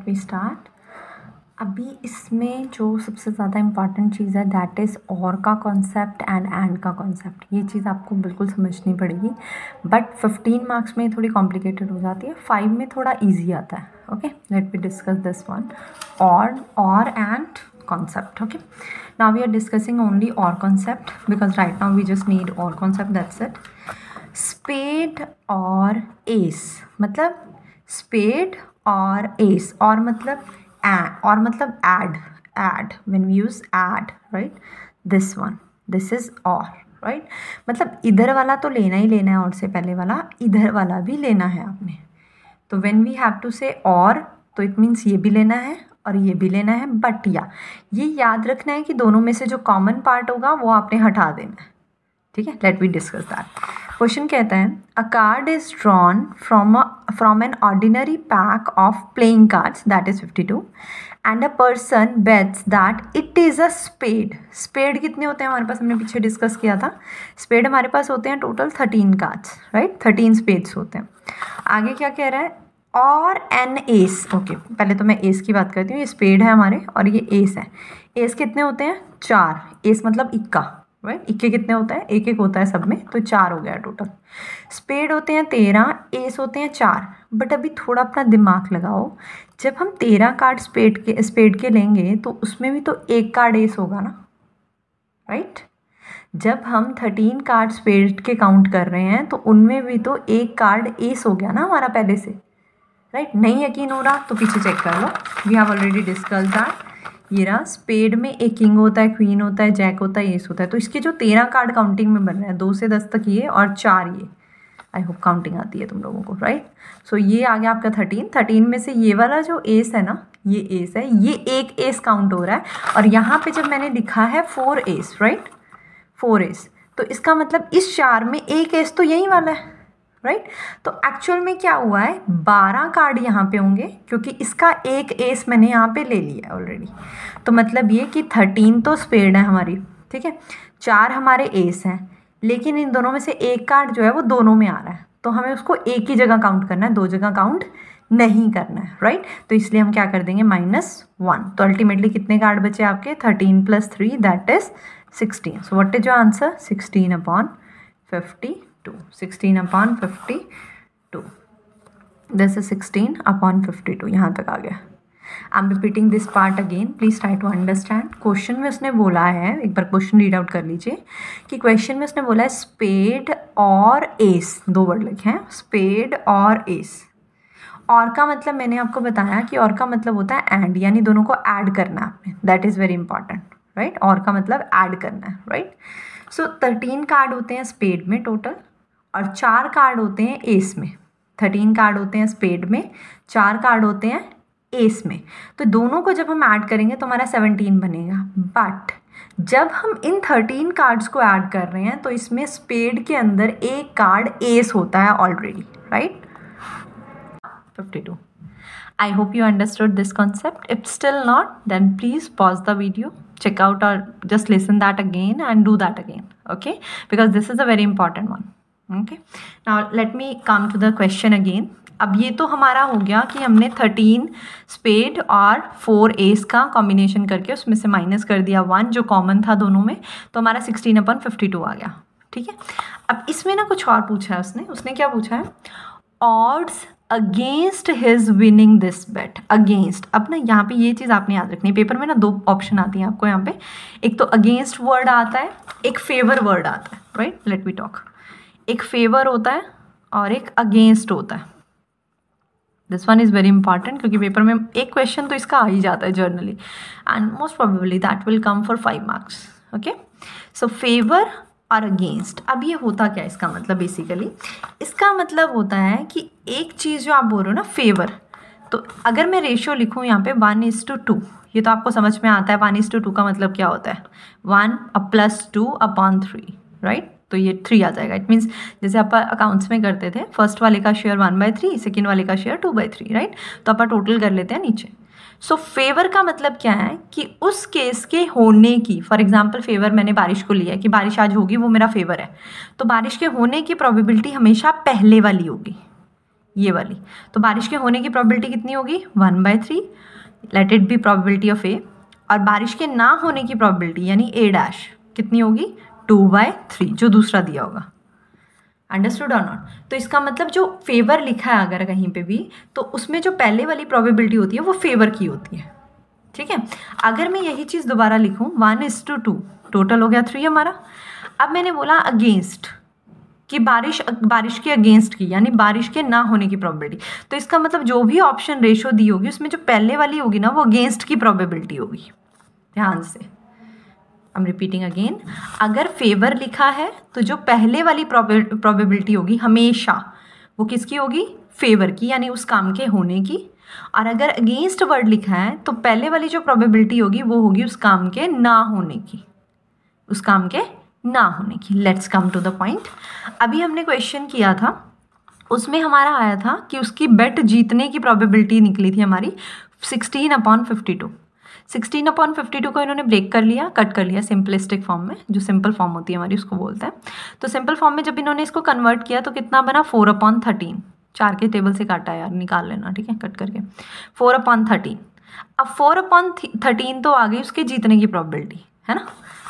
We start. अभी इसमें जो सबसे ज़्यादा इम्पॉर्टेंट चीज़ है दैट इज़ और का कॉन्सेप्ट एंड का कॉन्सेप्ट। ये चीज़ आपको बिल्कुल समझनी पड़ेगी, बट 15 मार्क्स में थोड़ी कॉम्प्लिकेटेड हो जाती है, 5 में थोड़ा ईजी आता है। Okay, let me discuss this one, और and concept. Okay, now we are discussing only or concept because right now we just need or concept, that's it. Spade और ace, मतलब spade और ace, और मतलब add when we use add, right? This one, this is or, right? मतलब इधर वाला तो लेना ही लेना है और से पहले वाला, इधर वाला भी लेना है आपने। तो when we have to say और, तो इट मीन्स ये भी लेना है और ये भी लेना है, बट ये याद रखना है कि दोनों में से जो कॉमन पार्ट होगा वो आपने हटा देना है। ठीक है, let we discuss that. Question कहता है a card is drawn from an ordinary pack of playing cards that is 52 and a person bets that it is a spade. Spade कितने होते हैं हमारे पास, हमने पीछे डिस्कस किया था। स्पेड हमारे पास होते हैं टोटल 13 कार्ड्स, राइट? 13 स्पेड्स होते हैं। आगे क्या कह रहा है, और एन एस। ओके, पहले तो मैं एस की बात करती हूँ। ये स्पेड है हमारे और ये एस है। एस कितने होते हैं, 4। एस मतलब इक्का, राइट? इक्के कितने होता है, एक एक होता है सब में, तो 4 हो गया टोटल। स्पेड होते हैं 13, एस होते हैं 4। बट अभी थोड़ा अपना दिमाग लगाओ, जब हम 13 कार्ड स्पेड के लेंगे तो उसमें भी तो एक कार्ड एस होगा ना, राइट? जब हम 13 कार्ड स्पेड के काउंट कर रहे हैं तो उनमें भी तो एक कार्ड एस हो गया ना हमारा पहले से, राइट? नहीं यकीन हो रहा तो पीछे चेक कर लो, we have already discussed that. ये रहा, स्पेड में एक किंग होता है, क्वीन होता है, जैक होता है, एस होता है। तो इसके जो 13 कार्ड काउंटिंग में बन रहे हैं, 2 से 10 तक ये और 4 ये। आई होप काउंटिंग आती है तुम लोगों को, राइट? सो ये आ गया आपका 13 में से ये वाला जो एस है ना, ये एस है, ये एक एस काउंट हो रहा है। और यहाँ पे जब मैंने लिखा है 4 एस, राइट? 4 एस, तो इसका मतलब इस 4 में एक एस तो यही वाला है, राइट? तो एक्चुअल में क्या हुआ है, 12 कार्ड यहाँ पे होंगे क्योंकि इसका एक एस मैंने यहाँ पे ले लिया है ऑलरेडी। तो मतलब ये कि 13 तो स्पेड है हमारी, ठीक है, 4 हमारे एस हैं, लेकिन इन दोनों में से एक कार्ड जो है वो दोनों में आ रहा है, तो हमें उसको एक ही जगह काउंट करना है, 2 जगह काउंट नहीं करना है, राइट? तो इसलिए हम क्या कर देंगे, -1। तो अल्टीमेटली कितने कार्ड बचे आपके, 13 + 3 that is 16। So what is your answer, 16/52। 16/52, this is 16/52। यहाँ तक आ गया। I am repeating this part again, please try to understand. Question में उसने बोला है, एक बार क्वेश्चन रीड आउट कर लीजिए, कि क्वेश्चन में उसने बोला है स्पेड और एस, 2 वर्ड लिखे हैं, स्पेड और एस। और का मतलब मैंने आपको बताया कि और का मतलब होता है एंड, यानी दोनों को ऐड करना है आपने, that is very important, right? और का मतलब ऐड करना है, राइट? सो 13 कार्ड होते हैं स्पेड में टोटल और 4 कार्ड होते हैं एस में। 13 कार्ड होते हैं स्पेड में, 4 कार्ड होते हैं एस में। तो दोनों को जब हम ऐड करेंगे तो हमारा 17 बनेगा। बट जब हम इन 13 कार्ड्स को ऐड कर रहे हैं तो इसमें स्पेड के अंदर एक कार्ड एस होता है already, right? 52. I hope you understood this concept. If still not, then please pause the video, check out or just listen that again and do that again, okay? Because this is a very important one, okay? Now let me come to the question again. अब ये तो हमारा हो गया कि हमने 13 spade और 4 S का कॉम्बिनेशन करके उसमें से माइनस कर दिया 1 जो कॉमन था दोनों में, तो हमारा 16/52 आ गया, ठीक है? अब इसमें ना कुछ और पूछा है उसने क्या पूछा है, odds against his winning this bet. Against, अब ना यहाँ पे ये चीज़ आपने याद रखनी है, पेपर में ना 2 ऑप्शन आती हैं आपको यहाँ पे, एक तो अगेंस्ट वर्ड आता है, एक फेवर वर्ड आता है, राइट? Let me talk. एक फेवर होता है और एक अगेंस्ट होता है। This one is very important क्योंकि पेपर में एक क्वेश्चन तो इसका आ ही जाता है generally, and most probably that will come for 5 marks, okay? So favour और अगेंस्ट, अब ये होता क्या है, इसका मतलब बेसिकली इसका मतलब होता है कि एक चीज़ जो आप बोल रहे हो ना फेवर, तो अगर मैं रेशियो लिखूँ यहाँ पे 1:2, ये तो आपको समझ में आता है 1:2 का मतलब क्या होता है, 1 + 2/3, राइट? तो ये 3 आ जाएगा। इट मीन्स जैसे आप अकाउंट्स में करते थे, फर्स्ट वाले का शेयर 1/3, सेकेंड वाले का शेयर 2/3, राइट? तो आप टोटल कर लेते हैं नीचे। सो फेवर का मतलब क्या है कि उस केस के होने की, फॉर एग्जाम्पल फेवर मैंने बारिश को लिया है कि बारिश आज होगी, वो मेरा फेवर है, तो बारिश के होने की प्रोबेबिलिटी हमेशा पहले वाली होगी, ये वाली, तो बारिश के होने की प्रोबेबिलिटी कितनी होगी 1/3, let it be probability of A, और बारिश के ना होने की प्रोबेबिलिटी यानी ए डैश कितनी होगी 2/3, जो दूसरा दिया होगा। अंडरस्टूड और नॉट? तो इसका मतलब जो फेवर लिखा है अगर कहीं पे भी, तो उसमें जो पहले वाली प्रोबेबिलिटी होती है वो फेवर की होती है, ठीक है। अगर मैं यही चीज़ दोबारा लिखूँ 1:2, टोटल हो गया 3 हमारा। अब मैंने बोला अगेंस्ट कि बारिश के अगेंस्ट की, यानी बारिश के ना होने की प्रोबेबिलिटी, तो इसका मतलब जो भी ऑप्शन रेशो दी होगी उसमें जो पहले वाली होगी ना वो अगेंस्ट की प्रोबेबिलिटी होगी। ध्यान से, आई एम रिपीटिंग अगेन, अगर फेवर लिखा है तो जो पहले वाली प्रोबेबिलिटी होगी हमेशा वो किसकी होगी, फेवर की, यानी उस काम के होने की। और अगर अगेंस्ट वर्ड लिखा है तो पहले वाली जो प्रोबेबिलिटी होगी वो होगी उस काम के ना होने की, उस काम के ना होने की। Let's come to the point. अभी हमने क्वेश्चन किया था, उसमें हमारा आया था कि उसकी बेट जीतने की प्रोबेबिलिटी निकली थी हमारी 16/52। 16/52 को इन्होंने ब्रेक कर लिया, कट कर लिया सिंपलिस्टिक फॉर्म में, जो सिंपल फॉर्म होती है हमारी उसको बोलते हैं। तो सिंपल फॉर्म में जब इन्होंने इसको कन्वर्ट किया तो कितना बना 4/13, 4 के टेबल से काटा यार, निकाल लेना, ठीक है, कट करके 4/13। अब 4/13 तो आ गई उसके जीतने की प्रोबेबिलिटी, है ना,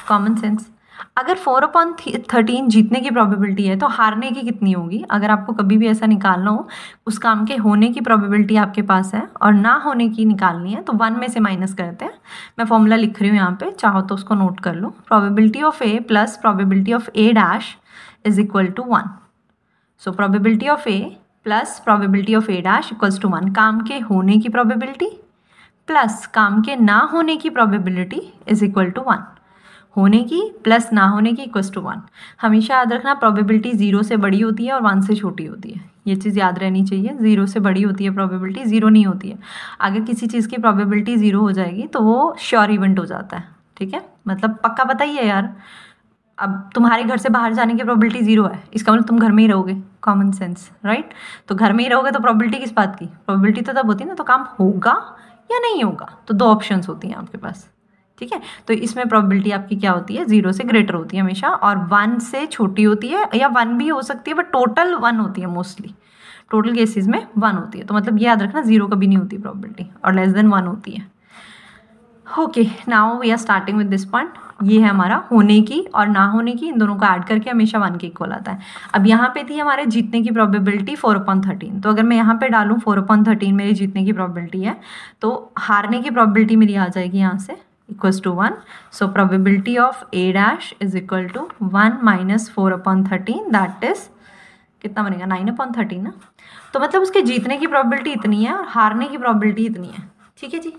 कॉमन सेंस। अगर 4/13 जीतने की प्रोबेबिलिटी है तो हारने की कितनी होगी? अगर आपको कभी भी ऐसा निकालना हो, उस काम के होने की प्रोबेबिलिटी आपके पास है और ना होने की निकालनी है, तो 1 में से माइनस करते हैं। मैं फॉर्मूला लिख रही हूँ यहाँ पे, चाहो तो उसको नोट कर लो। Probability of A plus probability of A dash is equal to 1। So probability of A plus probability of A dash equals to 1। काम के होने की प्रोबेबिलिटी प्लस काम के ना होने की प्रोबेबिलिटी इज इक्वल टू 1। होने की प्लस ना होने की इक्वल्स टू 1। हमेशा याद रखना प्रोबेबिलिटी 0 से बड़ी होती है और 1 से छोटी होती है, ये चीज़ याद रहनी चाहिए। 0 से बड़ी होती है प्रोबेबिलिटी, 0 नहीं होती है। अगर किसी चीज़ की प्रोबेबिलिटी 0 हो जाएगी तो वो श्योर इवेंट हो जाता है, ठीक है, मतलब पक्का बताइए यार। अब तुम्हारे घर से बाहर जाने की प्रोबेबिलिटी 0 है, इसका मतलब तुम घर में ही रहोगे, कॉमन सेंस, राइट। तो घर में ही रहोगे तो प्रोबेबिलिटी किस बात की? प्रोबेबिलिटी तो तब होती है ना, तो काम होगा या नहीं होगा, तो 2 ऑप्शंस होती हैं आपके पास, ठीक है। तो इसमें प्रोबेबिलिटी आपकी क्या होती है, 0 से ग्रेटर होती है हमेशा, और 1 से छोटी होती है, या 1 भी हो सकती है, बट टोटल 1 होती है मोस्टली, टोटल केसेस में 1 होती है। तो मतलब ये याद रखना 0 कभी नहीं होती प्रोबेबिलिटी, और लेस देन 1 होती है। Okay, now we are starting with this point. ये है हमारा होने की और ना होने की, इन दोनों को ऐड करके हमेशा 1 के इक्वल आता है। अब यहाँ पे थी हमारे जीतने की प्रोबेबिलिटी 4/13, तो अगर मैं यहाँ पे डालूँ 4/13 मेरी जीतने की प्रोबेबिलिटी है, तो हारने की प्रोबेबिलिटी मेरी आ जाएगी यहाँ से equals to 1। So probability of A dash is equal to 1 minus 4/13, that is कितना बनेगा 9/13 ना। तो मतलब उसके जीतने की प्रोबेबिलिटी इतनी है और हारने की प्रोबेबिलिटी इतनी है, ठीक है जी।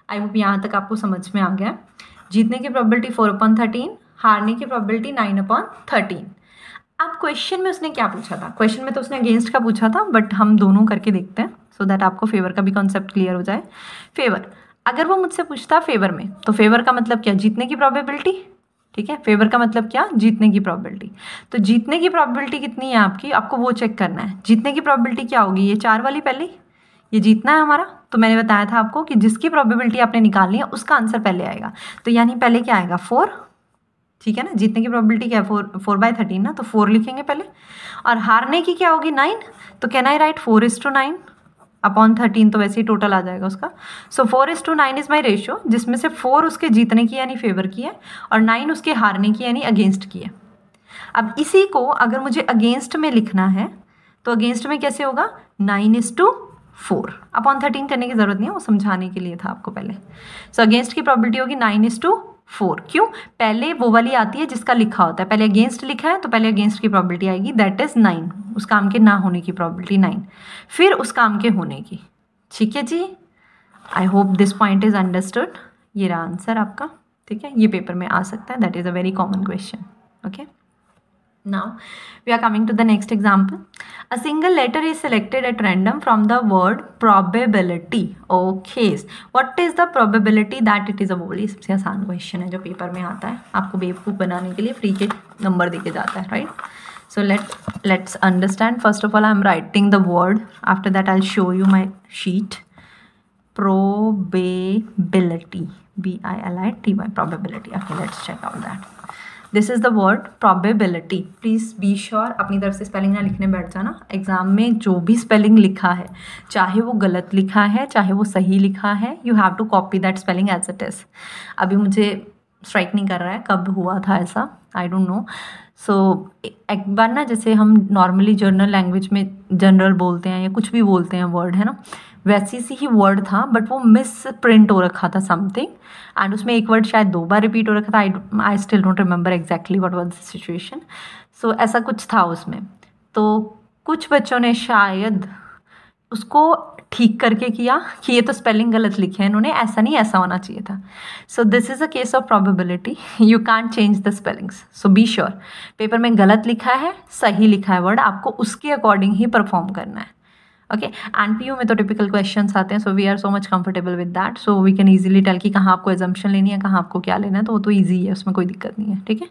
आई होप यहाँ तक आपको समझ में आ गया। जीतने की प्रोबेबिलिटी 4/13, हारने की प्रोबेबिलिटी 9/13। अब क्वेश्चन में उसने क्या पूछा था? क्वेश्चन में तो उसने अगेंस्ट का पूछा था, बट हम दोनों करके देखते हैं सो दैट आपको फेवर का भी कॉन्सेप्ट क्लियर हो जाए। फेवर, अगर वो मुझसे पूछता फेवर में, तो फेवर का मतलब क्या? जीतने की प्रोबेबिलिटी, ठीक है। फेवर का मतलब क्या? जीतने की प्रोबेबिलिटी। तो जीतने की प्रोबेबिलिटी कितनी है आपकी, आपको वो चेक करना है। जीतने की प्रोबेबिलिटी क्या होगी? ये 4 वाली पहले, ये जीतना है हमारा। तो मैंने बताया था आपको कि जिसकी प्रोबेबिलिटी आपने निकालनी है उसका आंसर पहले आएगा। तो यानी पहले क्या आएगा 4, ठीक है ना। जीतने की प्रोबेबिलिटी क्या है 4/13 ना, तो 4 लिखेंगे पहले। और हारने की क्या होगी 9, तो कैन आई राइट 4:9/13, तो वैसे ही टोटल आ जाएगा उसका। सो 4:9 इज माई रेशियो, जिसमें से 4 उसके जीतने की यानी फेवर की है और 9 उसके हारने की यानी अगेंस्ट की है। अब इसी को अगर मुझे अगेंस्ट में लिखना है तो अगेंस्ट में कैसे होगा 9:4/13 करने की जरूरत नहीं है, वो समझाने के लिए था आपको पहले। सो अगेंस्ट की प्रोबेबिलिटी होगी 9:4। क्यों? पहले वो वाली आती है जिसका लिखा होता है, पहले अगेंस्ट लिखा है तो पहले अगेंस्ट की प्रोबेबिलिटी आएगी, दैट इज 9, उस काम के ना होने की प्रोबेबिलिटी 9, फिर उस काम के होने की, ठीक है जी। I hope this point is understood. ये रहा आंसर आपका, ठीक है। ये पेपर में आ सकता है, that is a very common question, okay. Now we are coming to the next example. A single letter is selected at random from the word probability. Okay, what is the probability that it is a word? ये सबसे आसान question है जो paper में आता है, आपको बेवकूफ़ बनाने के लिए फ्री के नंबर देके जाता है, right. So let's understand. First of all, I'm writing the word. After that, I'll show you my sheet. Probability, BILITY, probability. Okay, let's check out that. This is the word probability. Please be sure अपनी तरफ से spelling ना लिखने बैठ जाना। Exam में जो भी स्पेलिंग लिखा है, चाहे वो गलत लिखा है चाहे वो सही लिखा है, you have to copy that spelling as it is. अभी मुझे स्ट्राइक नहीं कर रहा है कब हुआ था ऐसा, आई डोंट नो। सो एक बार ना, जैसे हम नॉर्मली जर्नल लैंग्वेज में जनरल बोलते हैं या कुछ भी बोलते हैं वर्ड, है ना, वैसी सी ही वर्ड था बट वो मिस प्रिंट हो रखा था समथिंग, एंड उसमें एक वर्ड शायद 2 बार रिपीट हो रखा था। I still don't remember exactly what was the situation. So ऐसा कुछ था उसमें, तो कुछ बच्चों ने शायद उसको ठीक करके किया कि ये तो स्पेलिंग गलत लिखे हैं इन्होंने, ऐसा नहीं ऐसा होना चाहिए था। So this is a case of probability, you can't change the spellings. So be sure, paper में गलत लिखा है सही लिखा है वर्ड, आपको उसके अकॉर्डिंग ही परफॉर्म करना है। ओके, एनपीयू में तो टिपिकल क्वेश्चंस आते हैं, so we are so much comfortable with that, so we can easily tell कि कहाँ आपको एजम्पशन लेनी है, कहाँ आपको क्या लेना है, तो वो तो ईजी है, उसमें कोई दिक्कत नहीं है। ठीक है,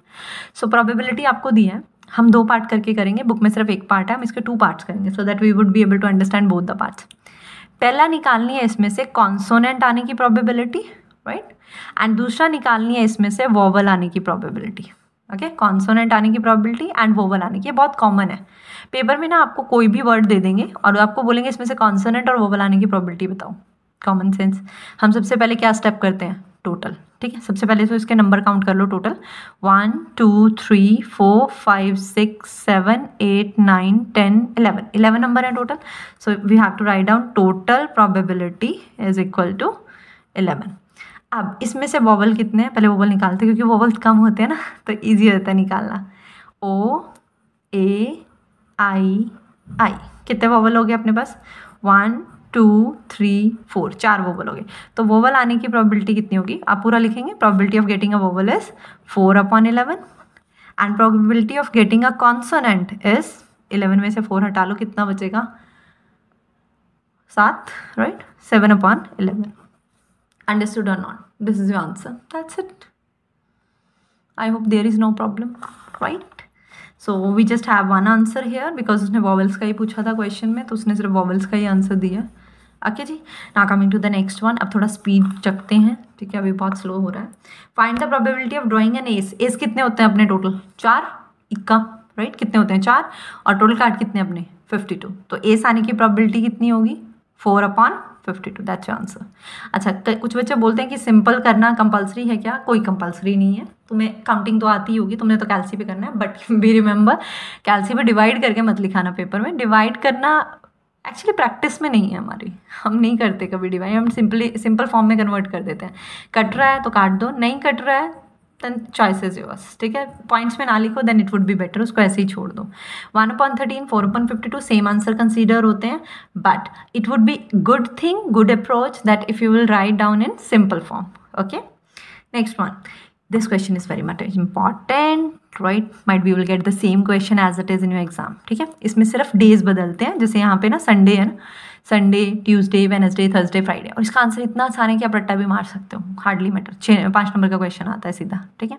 सो प्रोबेबिलिटी आपको दी है, हम 2 पार्ट करके करेंगे, बुक में सिर्फ 1 पार्ट है, हम इसके 2 पार्ट्स करेंगे so that we would be able to understand both the parts. पहला निकालनी है इसमें से कॉन्सोनेंट आने की प्रोबेबिलिटी, राइट, एंड दूसरा निकालनी है इसमें से वोवल आने की प्रोबेबिलिटी। ओके, कॉन्सोनेंट आने की प्रोबेबिलिटी एंड वोवल आने की, बहुत कॉमन है। पेपर में ना आपको कोई भी वर्ड दे देंगे और आपको बोलेंगे इसमें से कॉन्सोनेंट और वोवल आने की प्रोबेबिलिटी बताओ। कॉमन सेंस, हम सबसे पहले क्या स्टेप करते हैं, टोटल। ठीक है, सबसे पहले तो इसके नंबर काउंट कर लो टोटल, 1 2 3 4 5 6 7 8 9 10 11 नंबर है total. So we have to write down total probability is equal to 11। अब इसमें से वोवल कितने हैं, पहले वोवल निकालते हैं क्योंकि वोवल कम होते हैं ना, तो ईजी होता है निकालना। ओ ए आई आई, कितने वोवल हो गए अपने पास, 1 2 3 4, 4 वोवल हो गए। तो वोवल आने की प्रोबेबिलिटी कितनी होगी, आप पूरा लिखेंगे, probability of getting a vowel is 4/11 and probability of getting a consonant is 11 में से 4 हटा लो, कितना बचेगा, 7, right, 7/11। Understood or not? This is your answer. That's it. I hope there is no problem, right? So we just have one answer here because उसने vowels का ही पूछा था question में, तो उसने सिर्फ vowels का ही आंसर दिया। ओके जी, now coming to the next one। अब थोड़ा स्पीड चखते हैं, ठीक है, अभी बहुत स्लो हो रहा है। Find the probability of drawing N S. S कितने होते हैं अपने टोटल, 4 इक्का, राइट, कितने होते हैं 4, और टोटल कार्ड कितने अपने 52। तो एस आने की प्रोबेबिलिटी कितनी होगी, 4/52, दैट्स योर आंसर। अच्छा, कुछ बच्चे बोलते हैं कि सिंपल करना कंपलसरी है क्या, कोई कंपलसरी नहीं है, तुम्हें काउंटिंग तो आती ही होगी, तुमने तो कैलसी पे करना है, बट बी रिमेंबर कैलसी पे डिवाइड करके मत लिखाना पेपर में। डिवाइड करना एक्चुअली प्रैक्टिस में नहीं है हमारी, हम नहीं करते कभी डिवाइड, हम सिंपल फॉर्म में कन्वर्ट कर देते हैं। कट रहा है तो काट दो, नहीं कट रहा है देन चॉइस इज योर्स। ठीक है, पॉइंट्स में ना लिखो, then it would be better, उसको ऐसे ही छोड़ दो। 1/13, 4/52 सेम आंसर कंसीडर होते हैं, but it would be good thing, good approach that if you will write down in simple form. Okay, next one, this question is very much important, right, might be will get the same question as it is in your exam. ठीक है, इसमें सिर्फ days बदलते हैं, जैसे यहाँ पे ना संडे है ना, Sunday, Tuesday, Wednesday, Thursday, Friday, और इसका आंसर इतना आसान है कि आप रट्टा भी मार सकते हो, हार्डली मैटर। 5 नंबर का क्वेश्चन आता है सीधा। ठीक है,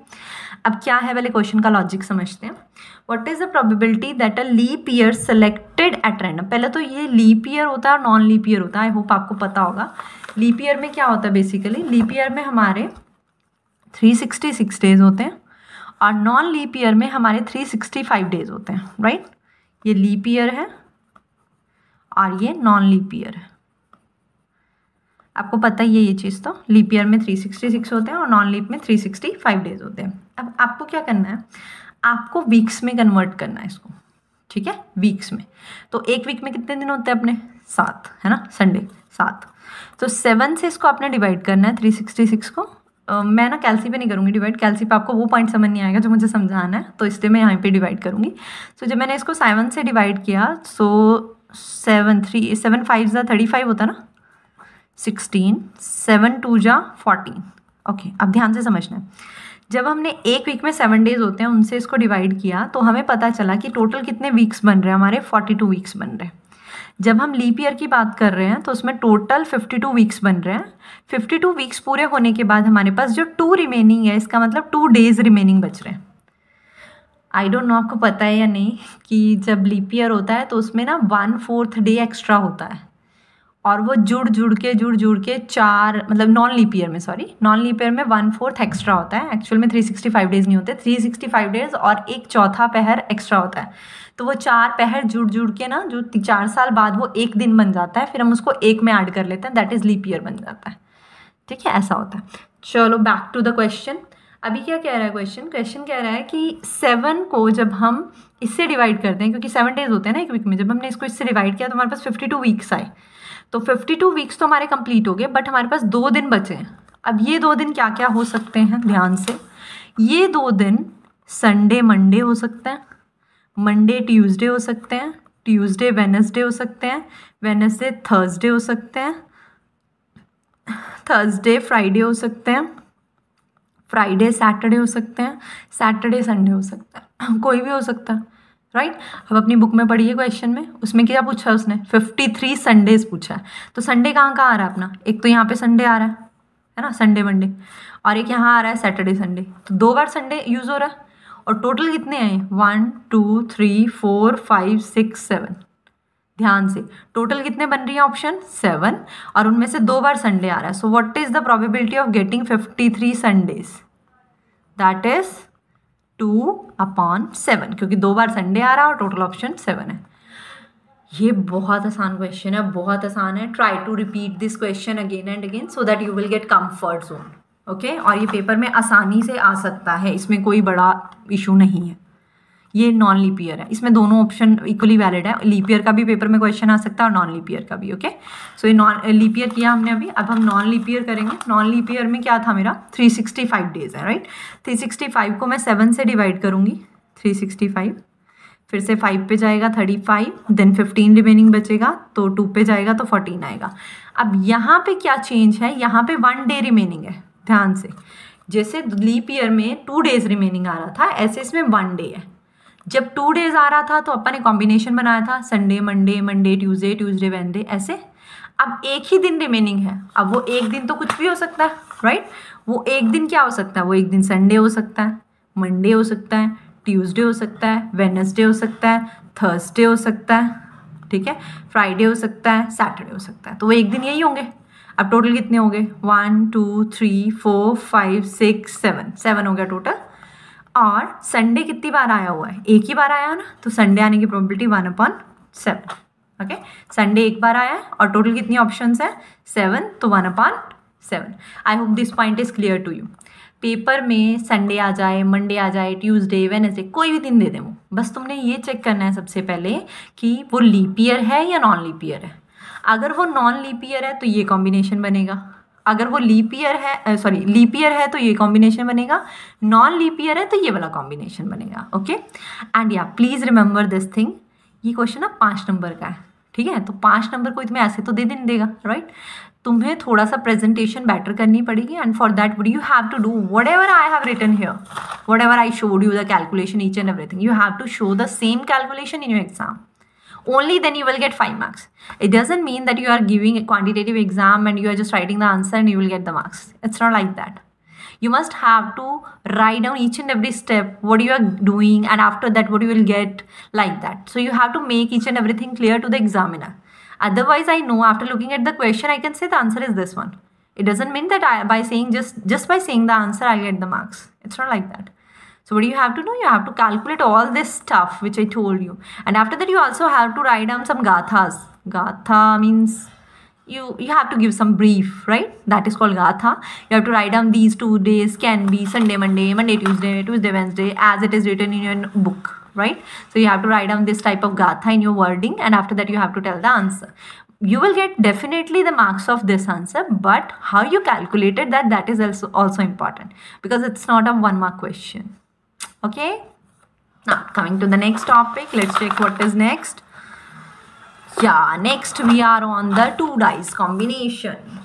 अब क्या है, पहले क्वेश्चन का लॉजिक समझते हैं। What is the probability that a leap year selected at random. पहले तो ये लीप ईयर होता है और नॉन लीप ईयर होता है, आई होप आपको पता होगा। लीप ईयर में क्या होता है, बेसिकली लीप ईयर में हमारे 366 डेज होते हैं और नॉन लीप ईयर में हमारे 365 डेज होते हैं, राइट। ये लीप ईयर है और ये नॉन लीप ईयर है, आपको पता ही है ये चीज़। तो लीप ईयर में 366 होते हैं और नॉन लीप में 365 डेज होते हैं। अब आपको क्या करना है, आपको वीक्स में कन्वर्ट करना है इसको। ठीक है, वीक्स में, तो एक वीक में कितने दिन होते हैं अपने, 7, है ना, संडे 7। तो 7 से इसको आपने डिवाइड करना है 366 को। मैं ना कैलसी पे नहीं करूँगी डिवाइड, कैलसी पे आपको वो पॉइंट समझ नहीं आएगा जो मुझे समझाना है, तो इसलिए मैं यहाँ पे डिवाइड करूँगी। सो जब मैंने इसको 7 से डिवाइड किया, सो 7 5 35 होता ना, 16, 7 2 14। ओके, अब ध्यान से समझना है, जब हमने एक वीक में 7 डेज होते हैं उनसे इसको डिवाइड किया तो हमें पता चला कि टोटल कितने वीक्स बन रहे हैं हमारे, 42 वीक्स बन रहे हैं। जब हम लीप ईयर की बात कर रहे हैं तो उसमें टोटल 52 वीक्स बन रहे हैं। 52 वीक्स पूरे होने के बाद हमारे पास जो 2 रिमेनिंग है, इसका मतलब 2 डेज रिमेनिंग बच रहे हैं। आई डोंट नो आपको पता है या नहीं कि जब लीप ईयर होता है तो उसमें ना 1/4 डे एक्स्ट्रा होता है, और वो जुड़ जुड़ के 4 मतलब नॉन लीप ईयर में 1/4 एक्स्ट्रा होता है। एक्चुअल में 365 डेज नहीं होते, 365 डेज और एक चौथा पहर एक्स्ट्रा होता है। तो वो 4 पहर जुड़ के ना जो 4 साल बाद वो एक दिन बन जाता है, फिर हम उसको एक में ऐड कर लेते हैं, दैट इज़ लीप ईयर बन जाता है। ठीक है, ऐसा होता है। चलो बैक टू द क्वेश्चन। अभी क्या कह रहा है क्वेश्चन कह रहा है कि 7 को जब हम इससे डिवाइड करते हैं, क्योंकि 7 डेज होते हैं ना एक वीक में, जब हमने इसको इससे डिवाइड किया तो हमारे पास 52 वीक्स आए। तो 52 वीक्स तो हमारे कंप्लीट हो गए, बट हमारे पास 2 दिन बचे हैं। अब ये 2 दिन क्या क्या हो सकते हैं, ध्यान से। ये 2 दिन संडे मंडे हो सकते हैं, मंडे ट्यूसडे हो सकते हैं, ट्यूसडे वेडनेसडे हो सकते हैं, वेडनेसडे थर्सडे हो सकते हैं, थर्सडे फ्राइडे हो सकते हैं, फ्राइडे सैटरडे हो सकते हैं, सैटरडे संडे हो सकता है, कोई भी हो सकता है, राइट। अब अपनी बुक में पढ़िए क्वेश्चन में, उसमें क्या पूछा है उसने, 53 संडेज पूछा है। तो संडे कहाँ कहाँ आ रहा है अपना, एक तो यहाँ पे संडे आ रहा है ना, संडे मंडे, और एक यहाँ आ रहा है सैटरडे संडे। तो 2 बार संडे यूज़ हो रहा है। और टोटल कितने आए, 1 2 3 4 5 6 7, ध्यान से टोटल कितने बन रही है, ऑप्शन 7, और उनमें से 2 बार संडे आ रहा है। सो what is the probability of getting 53 Sundays, that is 2/7, क्योंकि 2 बार संडे आ रहा है और टोटल ऑप्शन 7 है। ये बहुत आसान क्वेश्चन है, बहुत आसान है। Try to repeat this question again and again so that you will get comfort zone, okay. और ये पेपर में आसानी से आ सकता है, इसमें कोई बड़ा इशू नहीं है। ये नॉन लीप ईयर है, इसमें दोनों ऑप्शन इक्वली वैलिड है। लीप ईयर का भी पेपर में क्वेश्चन आ सकता है और नॉन लीप ईयर का भी, ओके। सो ये नॉन लीप ईयर किया हमने अभी, अब हम नॉन लीप ईयर करेंगे। नॉन लीप ईयर में क्या था मेरा, 365 डेज है, राइट। 365 को मैं 7 से डिवाइड करूँगी, 365, फिर से 5 पे जाएगा 35, देन 15 रिमेनिंग बचेगा, तो 2 पे जाएगा तो 14 आएगा। अब यहाँ पे क्या चेंज है, यहाँ पे 1 डे रिमेनिंग है, ध्यान से। जैसे लीप ईयर में 2 डेज रिमेनिंग आ रहा था, ऐसे इसमें 1 डे है। जब 2 डेज आ रहा था तो अपन ने कॉम्बिनेशन बनाया था, Sunday Monday, Monday Tuesday, Tuesday Wednesday, ऐसे। अब एक ही दिन रिमेनिंग है, अब वो एक दिन तो कुछ भी हो सकता है, राइट। वो एक दिन क्या हो सकता है, वो एक दिन संडे हो सकता है, मंडे हो सकता है, ट्यूसडे हो सकता है, वेडनेसडे हो सकता है, थर्सडे हो सकता है, ठीक है, फ्राइडे हो सकता है, सैटरडे हो सकता है। तो वो एक दिन यही होंगे। अब टोटल कितने हो गए, 1 2 3 4 5 6 7 हो गया टोटल। और संडे कितनी बार आया हुआ है, एक ही बार आया है ना, तो संडे आने की प्रोबेबिलिटी 1/7, ओके। संडे एक बार आया है और टोटल कितनी ऑप्शंस है, 7, तो 1/7। I hope this point is clear to you. Paper में संडे आ जाए, मंडे आ जाए, ट्यूसडे वेडनेसडे, कोई भी दिन दे दें वो, बस तुमने ये चेक करना है सबसे पहले कि वो लीप ईयर है या नॉन लीप ईयर है। अगर वो नॉन लीप ईयर है तो ये कॉम्बिनेशन बनेगा, अगर वो लीप ईयर है, सॉरी लीप ईयर है तो ये कॉम्बिनेशन बनेगा, नॉन लीप ईयर है तो ये वाला कॉम्बिनेशन बनेगा, ओके। एंड या प्लीज़ रिमेंबर दिस थिंग, ये क्वेश्चन ना 5 नंबर का है, ठीक है। तो 5 नंबर कोई तुम्हें ऐसे तो दे देगा, राइट। तुम्हें थोड़ा सा प्रेजेंटेशन बेटर करनी पड़ेगी, and for that would you have to do whatever I have written here, whatever I showed you the calculation each and everything, you have to show the same calculation in your exam. Only then you will get 5 marks. It doesn't mean that you are giving a quantitative exam and you are just writing the answer and you will get the marks. It's not like that. You must have to write down each and every step, what you are doing, and after that what you will get, like that. So you have to make each and everything clear to the examiner. Otherwise, I know after looking at the question, I can say the answer is this one. It doesn't mean that by saying just by saying the answer, I'll get the marks. It's not like that. So what do you have to do? You have to calculate all this stuff which I told you. And after that, you also have to write down some gathas. Gatha means you have to give some brief, right? That is called gatha. You have to write down these 2 days can be Sunday, Monday, Monday, Tuesday, Tuesday, Wednesday, as it is written in your book, right? So you have to write down this type of gatha in your wording, and after that you have to tell the answer. You will get definitely the marks of this answer, but how you calculated that is also important, because it's not a 1 mark question. Okay, now coming to the next topic, let's check what is next. Yeah, next we are on the 2 dice combination.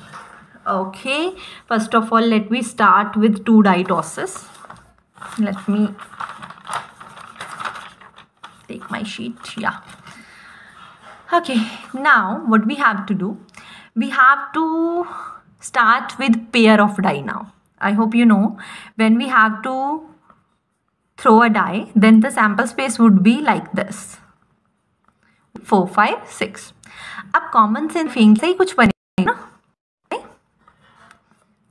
Okay, first of all let me start with 2 die tosses. Let me take my sheet. Yeah, okay, now what we have to do, we have to start with pair of die. Now I hope you know, when we have to throw a die, then the sample space would be like this. 4 5 6। अब common sense फेंक से ही कुछ बनेगा ना,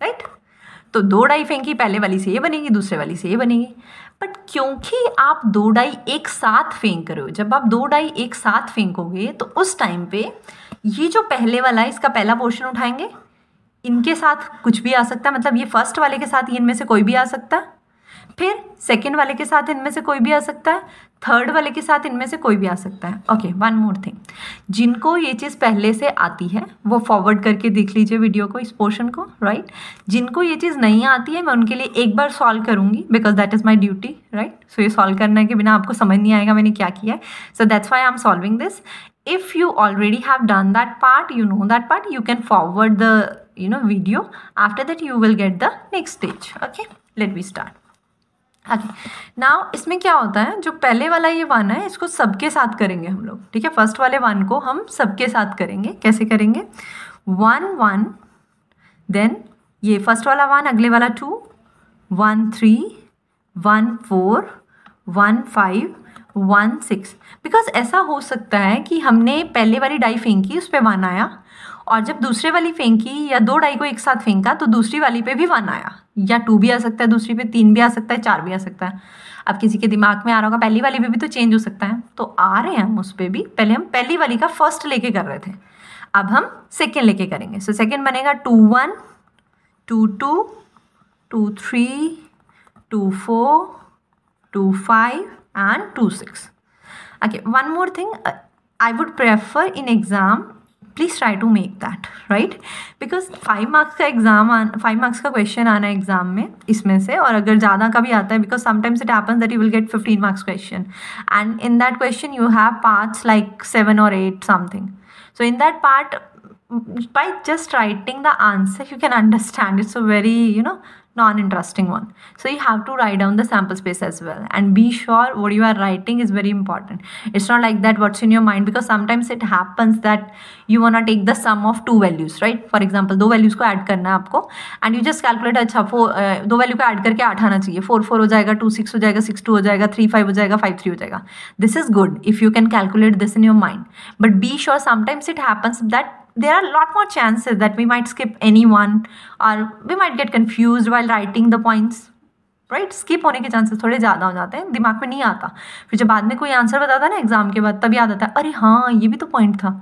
right? तो 2 die फेंकी, पहले वाली से ये बनेगी, दूसरे वाली से ये बनेगी। बट क्योंकि आप 2 डाई एक साथ फेंक रहे हो, जब आप 2 डाई एक साथ फेंकोगे तो उस टाइम पे ये जो पहले वाला है इसका पहला पोर्शन उठाएंगे, इनके साथ कुछ भी आ सकता है, मतलब ये फर्स्ट वाले के साथ इनमें से कोई भी आ सकता है, फिर सेकेंड वाले के साथ इनमें से कोई भी आ सकता है, थर्ड वाले के साथ इनमें से कोई भी आ सकता है। ओके, वन मोर थिंग, जिनको ये चीज़ पहले से आती है वो फॉरवर्ड करके देख लीजिए वीडियो को, इस पोर्शन को, राइट? जिनको ये चीज़ नहीं आती है मैं उनके लिए एक बार सॉल्व करूँगी, because that is my duty, right? So ये सॉल्व करने के बिना आपको समझ नहीं आएगा मैंने क्या किया है, so that's why I am solving this. If you already have done that part, you know that part, you can forward the video. After that you will get the next stage. Okay, let me start. Okay, now इसमें क्या होता है, जो पहले वाला ये 1 है इसको सबके साथ करेंगे हम लोग, ठीक है? फर्स्ट वाले 1 को हम सबके साथ करेंगे। कैसे करेंगे? 1 1, देन ये फर्स्ट वाला 1, अगले वाला 2, 1 3, 1 4, 1 5, 1 6। बिकॉज ऐसा हो सकता है कि हमने पहले वाली डाई फेंकी, उस पर 1 आया, और जब दूसरे वाली फेंकी या 2 डाई को एक साथ फेंका तो दूसरी वाली पे भी 1 आया, या 2 भी आ सकता है, दूसरी पे 3 भी आ सकता है, 4 भी आ सकता है। अब किसी के दिमाग में आ रहा होगा पहली वाली पे भी तो चेंज हो सकता है, तो आ रहे हैं हम उस पर भी। पहले हम पहली वाली का फर्स्ट लेके कर रहे थे, अब हम सेकेंड लेके करेंगे। सो सेकेंड बनेगा 2 1, 2 2, 2 3, 2 4, 2 5 and 2 6. Okay, one more thing, I would prefer in exam, please try to make that, right? Because 5 marks का एग्जाम 5 marks का क्वेश्चन आना है एग्जाम में इसमें से, और अगर ज़्यादा का भी आता है, because sometimes it happens that you will get 15 marks question, and in that question you have parts like 7 or 8 something. So in that part, by just writing the answer you can understand it's a very non-interesting one. So you have to write down the sample space as well, and be sure what you are writing is very important. It's not like that what's in your mind, because sometimes it happens that you wanna take the sum of 2 values, right? For example 2 values को add करना है आपको, and you just calculate, अच्छा 2 value को add करके 8 आना चाहिए, 4 4 हो जाएगा, 2 6 हो जाएगा, 6 2 हो जाएगा, 3 5 हो जाएगा, 5 3 हो जाएगा. This is good if you can calculate this in your mind, but be sure sometimes it happens that there are a lot more chances that we might skip any one, or we might get confused while writing the points, right? skip होने के chances थोड़े ज़्यादा हो जाते हैं, दिमाग में नहीं आता, फिर जब बाद में कोई आंसर बताता है ना एग्जाम के बाद, तब याद आता है अरे हाँ ये भी तो पॉइंट था.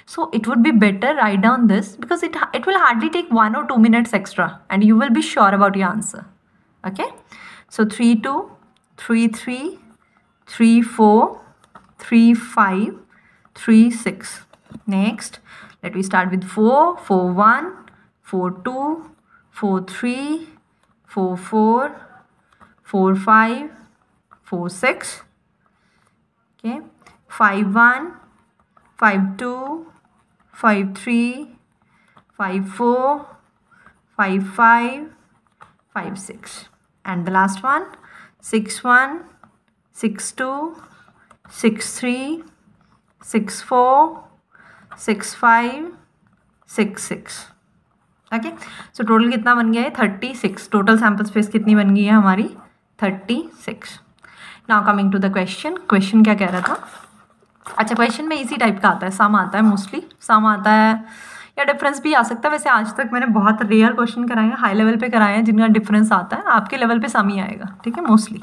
So it would be better write down this, because it will hardly take 1 or 2 minutes extra, and you will be sure about your answer. Okay, so 3 2, 3 3, 3 4, 3 5, 3 6. Next, let me start with 4 4 1, 4 2, 4 3, 4 4, 4 5, 4 6. Okay, 5 1, 5 2, 5 3, 5 4, 5 5, 5 6, and the last one 6 1, 6 2, 6 3, 6 4, 6 5, 6 6. Okay, so total कितना बन गया है? 36. Total sample space कितनी बन गई है हमारी? 36. Now coming to the question. Question क्या कह रहा था? अच्छा, क्वेश्चन में इसी टाइप का आता है, सम आता है, मोस्टली सम आता है या डिफरेंस भी आ सकता है. वैसे आज तक मैंने बहुत रेयर क्वेश्चन कराए हैं, हाई लेवल पे कराए हैं जिनका डिफरेंस आता है. आपके लेवल पे सम ही आएगा, ठीक है, mostly.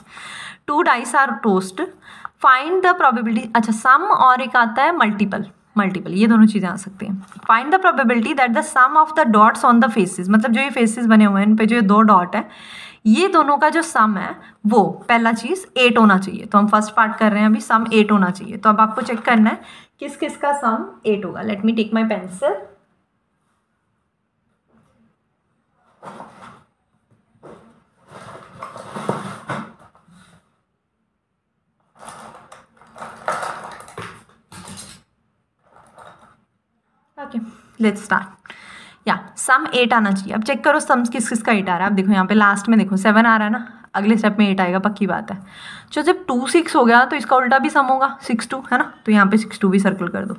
2 dice are tossed, find the probability. अच्छा, सम और एक आता है मल्टीपल. ये दोनों चीज़ें आ सकती हैं. Find the probability that the sum of the dots on the faces, मतलब जो ये फेसेस बने हुए हैं इन पे जो 2 डॉट है, ये दोनों का जो सम है वो पहला चीज़ 8 होना चाहिए. तो हम फर्स्ट पार्ट कर रहे हैं अभी, सम 8 होना चाहिए. तो अब आपको चेक करना है किस किस का सम 8 होगा. Let me take my pencil. Okay, let's start. या सम 8 आना चाहिए. अब चेक करो सम किस किस का 8 आ रहा है. अब देखो यहाँ पे लास्ट में देखो 7 आ रहा है ना, अगले स्टेप में 8 आएगा, पक्की बात है. जो जब 2 6 हो गया तो इसका उल्टा भी सम होगा, 6 2, है ना, तो यहाँ पे 6 2 भी सर्कल कर दो.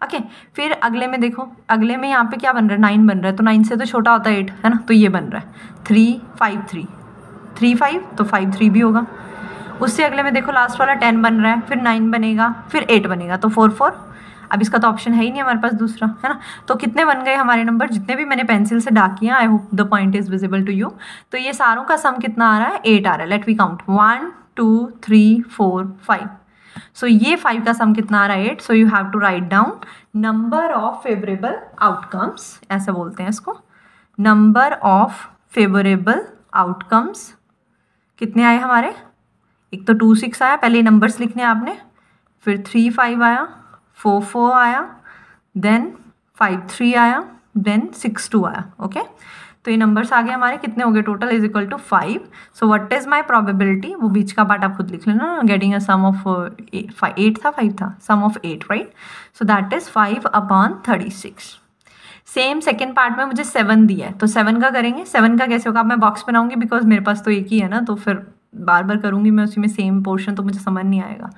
ओके, फिर अगले में देखो, अगले में यहाँ पे क्या बन रहा है? 9 बन रहा है. तो 9 से तो छोटा होता है 8, है ना, तो ये बन रहा है 3 5 3, 3 5, तो 5 3 भी होगा. उससे अगले में देखो लास्ट वाला 10 बन रहा है, फिर 9 बनेगा, फिर 8 बनेगा, तो 4 4. अब इसका तो ऑप्शन है ही नहीं हमारे पास दूसरा, है ना। तो कितने बन गए हमारे नंबर, जितने भी मैंने पेंसिल से डाक किया, I hope the point is visible to you. तो ये सारों का सम कितना आ रहा है, 8 आ रहा है। Let we count 1 2 3 4 5। सो ये 5 का सम कितना आ रहा है, 8। So you have to write down number of favourable outcomes, ऐसा बोलते हैं इसको, नंबर ऑफ फेवरेबल आउटकम्स कितने आए हमारे, एक तो 2 6 आया, पहले नंबर्स लिखने आपने, फिर 3 5 आया, 4 4 आया, देन 5 3 आया, देन 6 2 आया। ओके, तो ये नंबर्स आ गए हमारे, कितने हो गए total, is equal to 5। So what is my probability, वो बीच का पार्ट आप खुद लिख लेना, गेटिंग अ सम ऑफ 8 था, 5 था, sum of 8, right. So that is 5/36। Same second part में मुझे 7 दिया है, तो 7 का करेंगे। 7 का कैसे होगा, अब मैं बॉक्स बनाऊंगी बिकॉज मेरे पास तो एक ही है ना, तो फिर बार बार करूंगी मैं उसी में सेम पोर्शन, तो मुझे समझ नहीं आएगा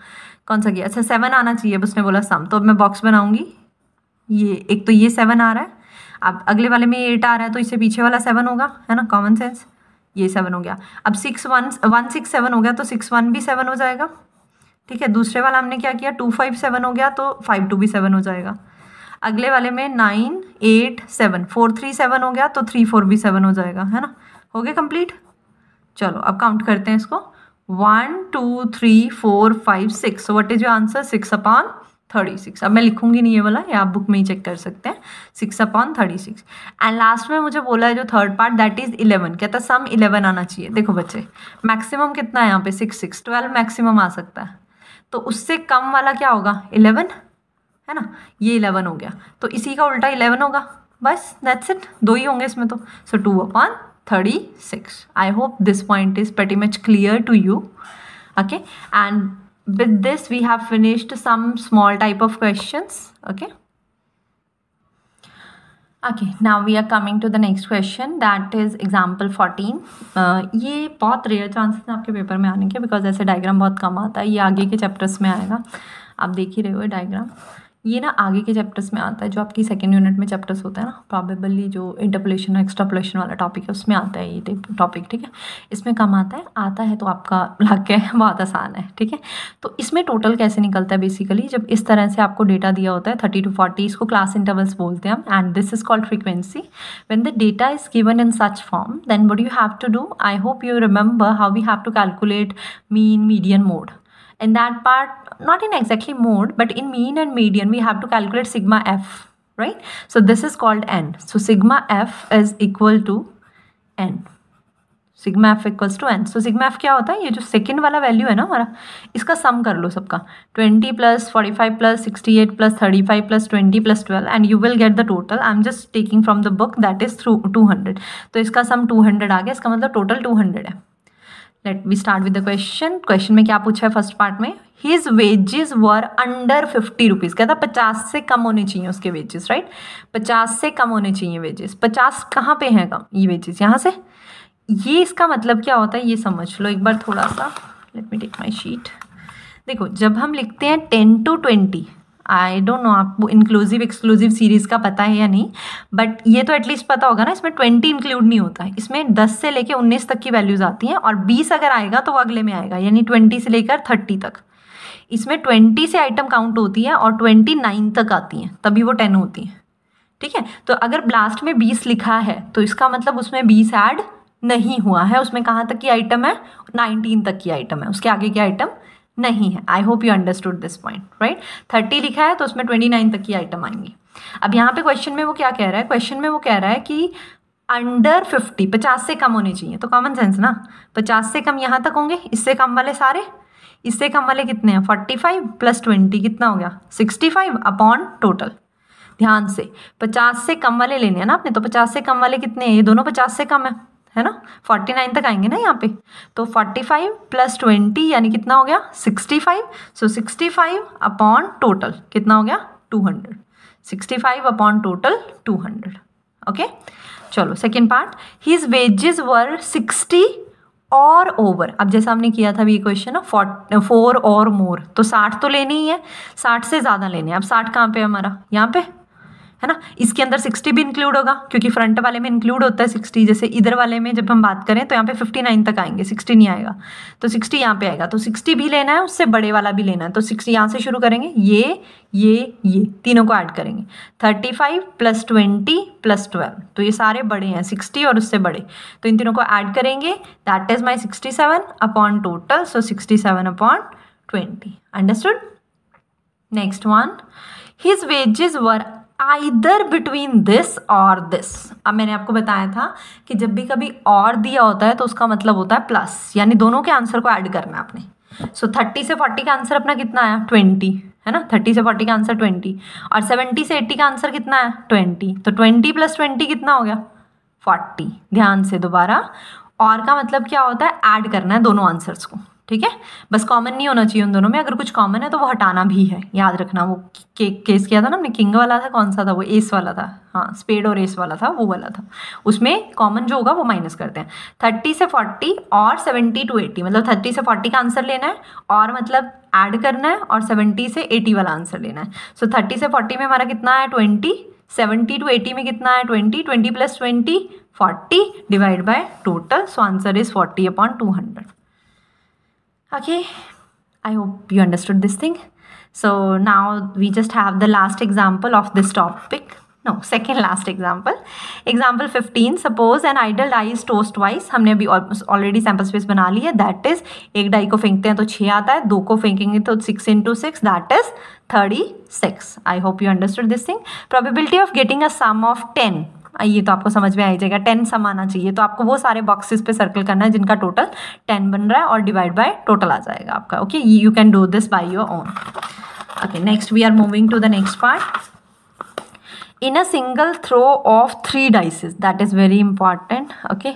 कौन सा किया। अच्छा 7 आना चाहिए, उसने बोला सम, तो अब मैं बॉक्स बनाऊंगी। ये एक तो ये 7 आ रहा है, अब अगले वाले में 8 आ रहा है, तो इससे पीछे वाला 7 होगा, है ना, कॉमन सेंस। ये 7 हो गया। अब 6 1 6 7 हो गया, तो 6 1 भी 7 हो जाएगा, ठीक है। दूसरे वाला हमने क्या किया, 2 5 7 हो गया, तो 5 2 भी 7 हो जाएगा। अगले वाले में 9 8 7 4 3 7 हो गया, तो 3 4 भी 7 हो जाएगा, है ना। हो गया कंप्लीट। चलो अब काउंट करते हैं इसको, 1 2 3 4 5 6। सो व्हाट इज योर आंसर, 6/36। अब मैं लिखूंगी नहीं ये वाला, ये आप बुक में ही चेक कर सकते हैं, 6/36। एंड लास्ट में मुझे बोला है जो थर्ड पार्ट, दैट इज 11। कहता सम 11 आना चाहिए। देखो बच्चे, मैक्सिमम कितना है यहाँ पे, 6 6, 12 मैक्सिमम आ सकता है, तो उससे कम वाला क्या होगा, 11, है ना। ये 11 हो गया, तो इसी का उल्टा 11 होगा, बस दैट्स इट, 2 ही होंगे इसमें तो। सो 2/36। आई hope this point is pretty much clear to you. Okay, and with this we have finished some small type of questions. Okay, now we are coming to the next question, that is example 14. ये बहुत rare chances हैं आपके paper में आने के, because ऐसे diagram बहुत कम आता है, ये आगे के चैप्टर्स में आएगा, आप देख ही रहे हो डायग्राम। ये ना आगे के चैप्टर्स में आता है, जो आपकी सेकेंड यूनिट में चैप्टर्स होते हैं ना, प्रॉबेबली जो इंटरपोलेशन और एक्सट्रापोलेशन वाला टॉपिक है उसमें आता है ये टॉपिक, ठीक है। इसमें कम आता है तो आपका लक है, बहुत आसान है, ठीक है। तो इसमें टोटल कैसे निकलता है, बेसिकली जब इस तरह से आपको डेटा दिया होता है 30 to 40, इसको क्लास इंटरवल्स बोलते हैं हम, and this is called frequency. When the data is given in such form, then what you have to do, I hope you remember how we have to calculate mean, median, mode. In that part, not in exactly mode, but in mean and median, we have to calculate sigma f, right? So this is called n. So sigma f is equal to n. Sigma f equals to n. So sigma f क्या होता है, ये जो second वाला value है ना हमारा, इसका सम कर लो सबका, 20 + 45 + 68 + 35 + 20 + 12, and you will get the total. I'm just taking from the book, that is through 200. तो इसका सम 200 आ गया, इसका मतलब टोटल 200 है। Let we start with the question. Question में क्या पूछा है फर्स्ट पार्ट में, his wages were under 50 rupees. कहता 50 से कम होने चाहिए उसके वेजेस, राइट। 50 से कम होने चाहिए वेजेस। 50 कहाँ पे है कम, ये वेजेस यहाँ से। ये इसका मतलब क्या होता है ये समझ लो एक बार थोड़ा सा। Let me take my sheet. देखो जब हम लिखते हैं 10 to 20, आई डोंट नो आपको इंक्लूसिव एक्सक्लूसिव सीरीज़ का पता है या नहीं, बट ये तो एटलीस्ट पता होगा ना, इसमें 20 इंक्लूड नहीं होता है। इसमें 10 से लेकर 19 तक की वैल्यूज़ आती हैं, और 20 अगर आएगा तो वो अगले में आएगा, यानी 20 से लेकर 30 तक। इसमें 20 से आइटम काउंट होती है और 29 तक आती हैं, तभी वो 10 होती हैं, ठीक है। तो अगर लास्ट में 20 लिखा है तो इसका मतलब उसमें 20 ऐड नहीं हुआ है, उसमें कहाँ तक की आइटम है, 19 तक की आइटम है, उसके आगे की आइटम नहीं है। आई hope you understood this point, right. 30 लिखा है तो उसमें 29 तक की आइटम आएंगी। अब यहाँ पे क्वेश्चन में वो क्या कह रहा है, क्वेश्चन में वो कह रहा है कि अंडर 50, 50 से कम होने चाहिए, तो कॉमन सेंस ना, 50 से कम यहाँ तक होंगे, इससे कम वाले सारे, इससे कम वाले कितने हैं, 45 + 20 कितना हो गया, 65 अपॉन टोटल। ध्यान से 50 से कम वाले लेने हैं ना आपने, तो 50 से कम वाले कितने हैं, ये दोनों 50 से कम है ना, 49 तक आएंगे ना यहाँ पे, तो 45 + 20 यानी कितना हो गया, 65। सो 65 अपॉन टोटल कितना हो गया, 200। 65 अपॉन टोटल 200। ओके चलो सेकेंड पार्ट, हिज वेजेस वर 60 और ओवर। अब जैसा हमने किया था ये क्वेश्चन ना, 4 और मोर, तो 60 तो लेनी ही है, 60 से ज़्यादा लेने हैं। अब 60 कहाँ पे है हमारा, यहाँ पे, है ना। इसके अंदर 60 भी इंक्लूड होगा क्योंकि फ्रंट वाले में इंक्लूड होता है 60, जैसे इधर वाले में जब हम बात करें तो यहाँ पे 59 तक आएंगे, 60 नहीं आएगा, तो 60 यहाँ पे आएगा, तो 60 भी लेना है, उससे बड़े वाला भी लेना है, तो 60 यहाँ से शुरू करेंगे, ये तीनों को ऐड करेंगे, 35 + 20 + 12, तो ये सारे बड़े हैं 60 और उससे बड़े, तो इन तीनों को ऐड करेंगे, that is my 67 upon total, so 67 upon 20, understood. Next one, his wages were either between this और दिस। अब मैंने आपको बताया था कि जब भी कभी और दिया होता है तो उसका मतलब होता है प्लस, यानी दोनों के आंसर को ऐड करना है आपने। सो 30 से 40 का आंसर अपना कितना आया 20, है ना, 30 से 40 का आंसर 20, और 70 से 80 का आंसर कितना है 20, तो 20 + 20 कितना हो गया 40। ध्यान से दोबारा, और का मतलब क्या होता है, ऐड करना है दोनों आंसर्स को, ठीक है, बस कॉमन नहीं होना चाहिए उन दोनों में, अगर कुछ कॉमन है तो वो हटाना भी है, याद रखना। वो केस किया था ना हमने, किंग वाला था, कौन सा था वो, एस वाला था, हाँ स्पेड और एस वाला था, वो वाला था, उसमें कॉमन जो होगा वो माइनस करते हैं। 30 से 40 और 70 to 80, मतलब 30 से 40 का आंसर लेना है और मतलब ऐड करना है, और 70 से 80 वाला आंसर लेना है। सो 30 से 40 में हमारा कितना है 20, 70 to 80 में कितना है 20, 20 + 20 40 divide by total, so answer is 40 upon 200। Okay, I hope you understood this thing. So now we just have the last example of this topic. No, second last example. Example 15. Suppose an idle die is tossed twice. हमने अभी already sample space बना ली है. That is, एक die को फेंकते हैं तो 6 आता है, 2 को फेंकेंगे तो 6 × 6, that is 36. I hope you understood this thing. Probability of getting a sum of 10. ये तो आपको समझ में आ जाएगा, 10 सम आना चाहिए, तो आपको वो सारे बॉक्सेस पे सर्कल करना है जिनका टोटल 10 बन रहा है, और डिवाइड बाय टोटल आ जाएगा आपका। Okay, you can do this by your own. Okay, next we are moving to the next part. In a single throw of 3 dices, that is very important. Okay,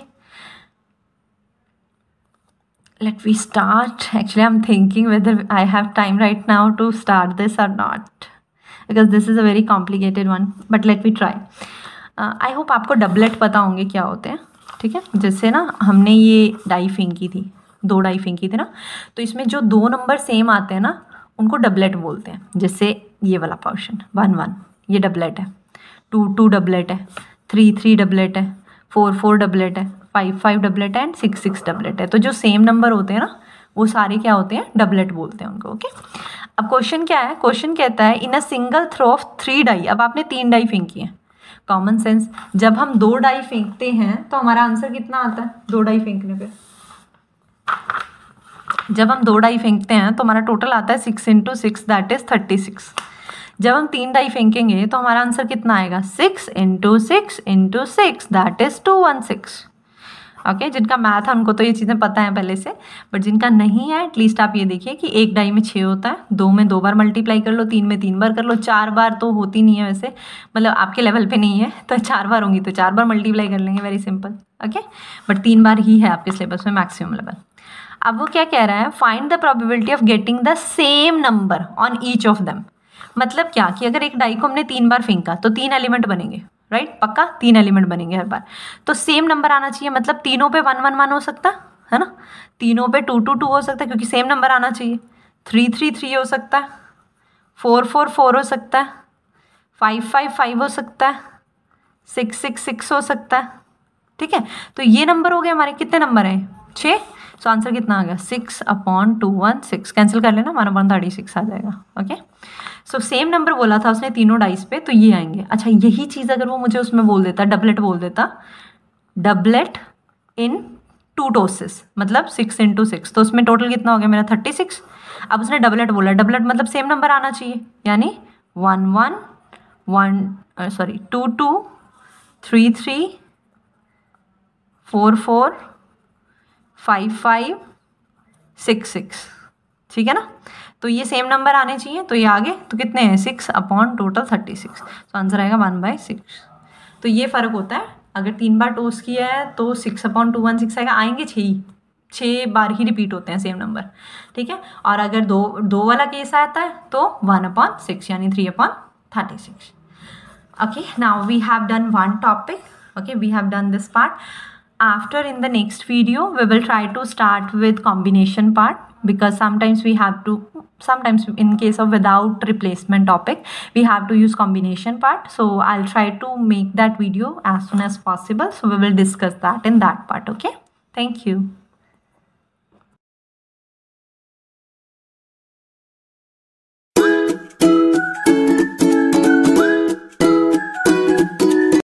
let we start. Actually I'm thinking whether I have time right now to start this or not, because this is a very complicated one, but let me try. I hope आपको doublet पता होंगे क्या होते हैं, ठीक है। जैसे ना हमने ये डाई फेंकी थी, 2 डाई फेंकी थी ना, तो इसमें जो 2 नंबर सेम आते हैं ना उनको डबलेट बोलते हैं। जैसे ये वाला पोर्शन 1 1 ये डबलेट है, 2 2 डबलेट है, 3 3 डबलेट है, 4 4 डबलेट है, 5 5 डबलेट है, एंड 6 6 डबलेट है। तो जो सेम नंबर होते हैं ना वो सारे क्या होते हैं, डबलेट बोलते हैं उनको। ओके, अब क्वेश्चन क्या है, क्वेश्चन कहता है in a single throw of 3 die. अब आपने 3 डाई फेंकी है, कॉमन सेंस, जब हम 2 डाई फेंकते हैं तो हमारा आंसर कितना आता है 2 डाई फेंकने पे। जब हम 2 डाई फेंकते हैं तो हमारा टोटल आता है 6 × 6, दैट इज 36। जब हम 3 डाई फेंकेंगे तो हमारा आंसर कितना आएगा 6 × 6 × 6, दैट इज 216। ओके, जिनका मैथ है उनको तो ये चीज़ें पता है पहले से, बट जिनका नहीं है एटलीस्ट आप ये देखिए कि एक डाई में 6 होता है, 2 में 2 बार मल्टीप्लाई कर लो, 3 में 3 बार कर लो, 4 बार तो होती नहीं है वैसे, मतलब आपके लेवल पे नहीं है, तो 4 बार होंगी तो 4 बार मल्टीप्लाई कर लेंगे, वेरी सिंपल। ओके, बट 3 बार ही है आपके सिलेबस में मैक्सिमम लेवल। अब वो क्या कह रहा है, find the probability of getting the same number on each of them. मतलब क्या कि अगर एक डाई को हमने 3 बार फेंका तो 3 एलिमेंट बनेंगे, राइट, पक्का 3 एलिमेंट बनेंगे हर बार, तो सेम नंबर आना चाहिए। मतलब तीनों पे 1 1 1 हो सकता है ना, तीनों पे 2 2 2 हो सकता है क्योंकि सेम नंबर आना चाहिए, 3 3 3 हो सकता है, 4 4 4 हो सकता है, 5 5 5 हो सकता है, 6 6 6 हो सकता है, ठीक है। तो ये नंबर हो गए हमारे, कितने नंबर हैं 6, सो आंसर कितना आ गया 6 अपॉन 216, कैंसिल कर लेना, हमारा 136 आ जाएगा। ओके, सो सेम नंबर बोला था उसने तीनों डाइस पे, तो ये आएंगे। अच्छा, यही चीज़ अगर वो मुझे उसमें बोल देता, डबलेट बोल देता, डबलेट इन 2 टॉसेस, मतलब 6 × 6, तो उसमें टोटल कितना हो गया मेरा 36। अब उसने डबलेट बोला, डबलेट मतलब सेम नंबर आना चाहिए, यानी 1 1 1 सॉरी 2 2 3 3 4 4 5 5 6 6, ठीक है ना। तो ये सेम नंबर आने चाहिए, तो ये आगे तो कितने हैं 6 अपॉन टोटल 36, तो आंसर आएगा 1/6। तो ये फ़र्क होता है, अगर 3 बार टोस किया है तो 6 अपॉन 216 आएगा, आएंगे 6 बार ही रिपीट होते हैं सेम नंबर, ठीक है। और अगर दो वाला केस आता है तो 1/6 यानी 3/36। Okay, now we have done one topic. Okay, we have done this part. After, in the next video, we will try to start with combination part, because sometimes we have to sometimes in case of without replacement topic, we have to use combination part. So I'll try to make that video as soon as possible. So we will discuss that in that part. Okay, thank you.